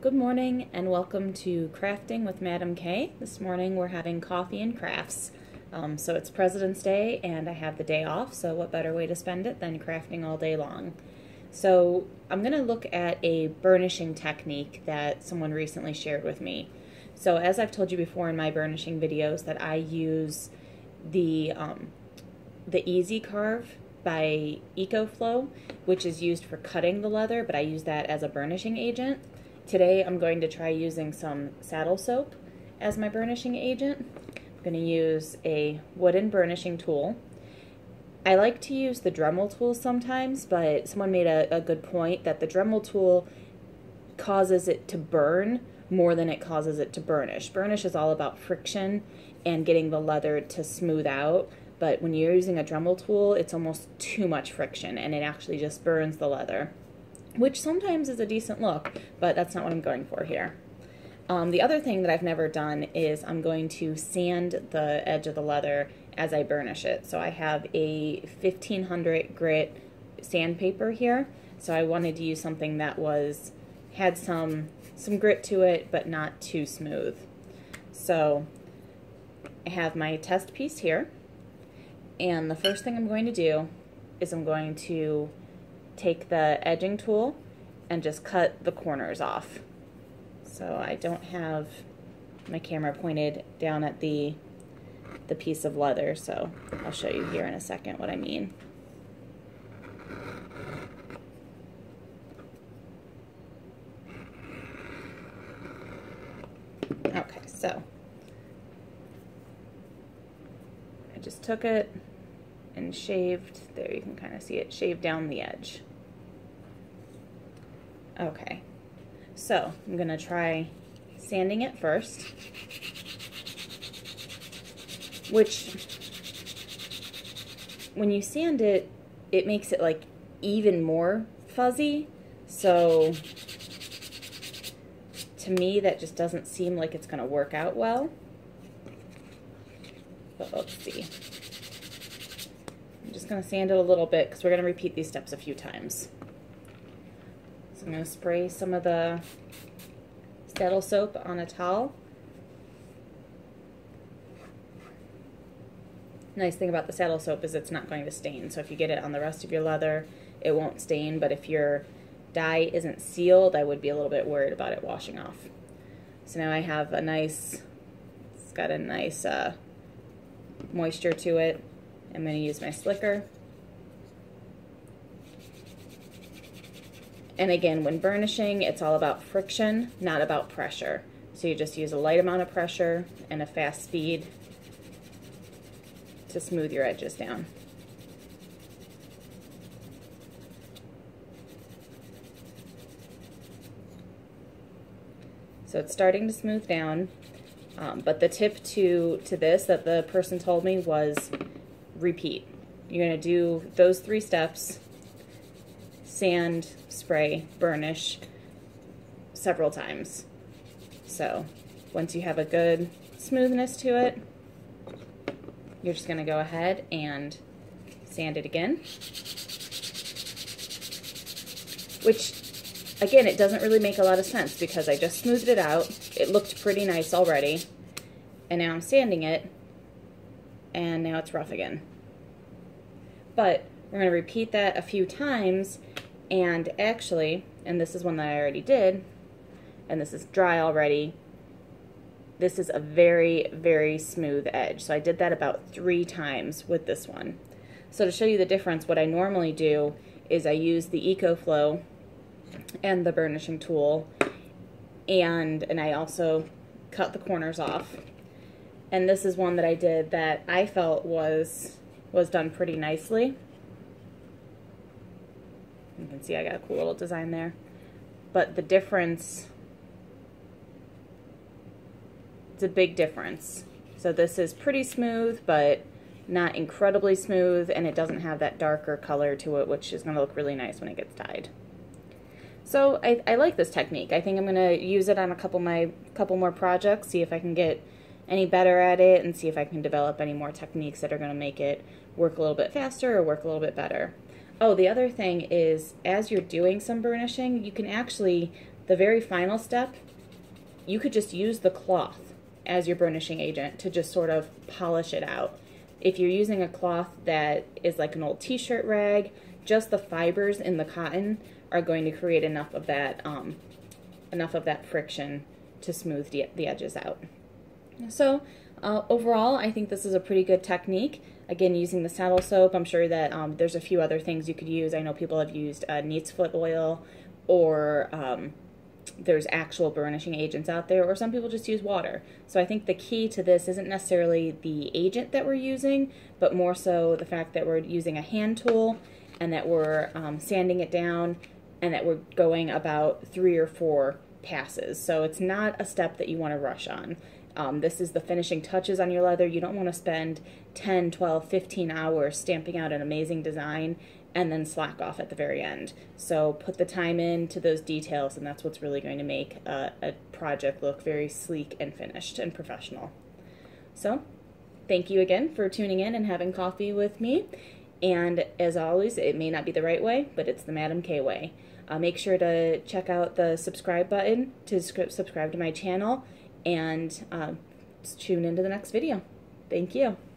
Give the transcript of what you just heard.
Good morning and welcome to Crafting with Madam K. This morning we're having coffee and crafts. So it's President's Day and I have the day off, so what better way to spend it than crafting all day long. So I'm going to look at a burnishing technique that someone recently shared with me. So as I've told you before in my burnishing videos that I use the Easy Carve by Eco Flo, which is used for cutting the leather, but I use that as a burnishing agent. Today I'm going to try using some saddle soap as my burnishing agent. I'm going to use a wooden burnishing tool. I like to use the Dremel tool sometimes, but someone made a good point that the Dremel tool causes it to burn more than it causes it to burnish. Burnish is all about friction and getting the leather to smooth out, but when you're using a Dremel tool, it's almost too much friction and it actually just burns the leather, which sometimes is a decent look, but that's not what I'm going for here. The other thing that I've never done is I'm going to sand the edge of the leather as I burnish it. So I have a 1500 grit sandpaper here, so I wanted to use something that had some grit to it, but not too smooth. So I have my test piece here, and the first thing I'm going to do is I'm going to take the edging tool and just cut the corners off. So I don't have my camera pointed down at the piece of leather, so I'll show you here in a second what I mean. Okay, so I just took it and shaved, there you can kind of see it, shaved down the edge. Okay, so I'm going to try sanding it first, which when you sand it, it makes it like even more fuzzy, so to me that just doesn't seem like it's going to work out well, but let's see. I'm just going to sand it a little bit because we're going to repeat these steps a few times. So I'm going to spray some of the saddle soap on a towel. Nice thing about the saddle soap is it's not going to stain, so if you get it on the rest of your leather, it won't stain, but if your dye isn't sealed, I would be a little bit worried about it washing off. So now I have it's got a nice moisture to it. I'm going to use my slicker. And again, when burnishing, it's all about friction, not about pressure. So you just use a light amount of pressure and a fast speed to smooth your edges down. So it's starting to smooth down, but the tip to this that the person told me was repeat. You're going to do those 3 steps, sand, spray, burnish, several times. So once you have a good smoothness to it, you're just going to go ahead and sand it again, which again, it doesn't really make a lot of sense because I just smoothed it out. It looked pretty nice already, and now I'm sanding it, and now it's rough again. But we're going to repeat that a few times, and actually, and this is one that I already did, and this is dry already, this is a very, very smooth edge. So I did that about 3 times with this one. So to show you the difference, what I normally do is I use the Eco Flo and the burnishing tool, and I also cut the corners off. And this is one that I did that I felt was done pretty nicely. You can see I got a cool little design there. But the difference, it's a big difference. So this is pretty smooth, but not incredibly smooth, and it doesn't have that darker color to it, which is going to look really nice when it gets dyed. So I like this technique. I think I'm going to use it on a couple more projects, see if I can get any better at it, and see if I can develop any more techniques that are going to make it work a little bit faster or work a little bit better. Oh, the other thing is, as you're doing some burnishing, you can actually, the very final step, you could just use the cloth as your burnishing agent to just sort of polish it out. If you're using a cloth that is like an old t-shirt rag, just the fibers in the cotton are going to create enough of that friction to smooth the edges out. So overall, I think this is a pretty good technique. Again, using the saddle soap, I'm sure that there's a few other things you could use. I know people have used neat's foot oil, or there's actual burnishing agents out there, or some people just use water. So I think the key to this isn't necessarily the agent that we're using, but more so the fact that we're using a hand tool and that we're sanding it down and that we're going about 3 or 4 passes. So it's not a step that you want to rush on. This is the finishing touches on your leather. You don't want to spend 10, 12, 15 hours stamping out an amazing design and then slack off at the very end. So put the time into those details, and that's what's really going to make a project look very sleek and finished and professional. So thank you again for tuning in and having coffee with me. And as always, it may not be the right way, but it's the Madam K way. Make sure to check out the subscribe button to subscribe to my channel, and tune into the next video. Thank you.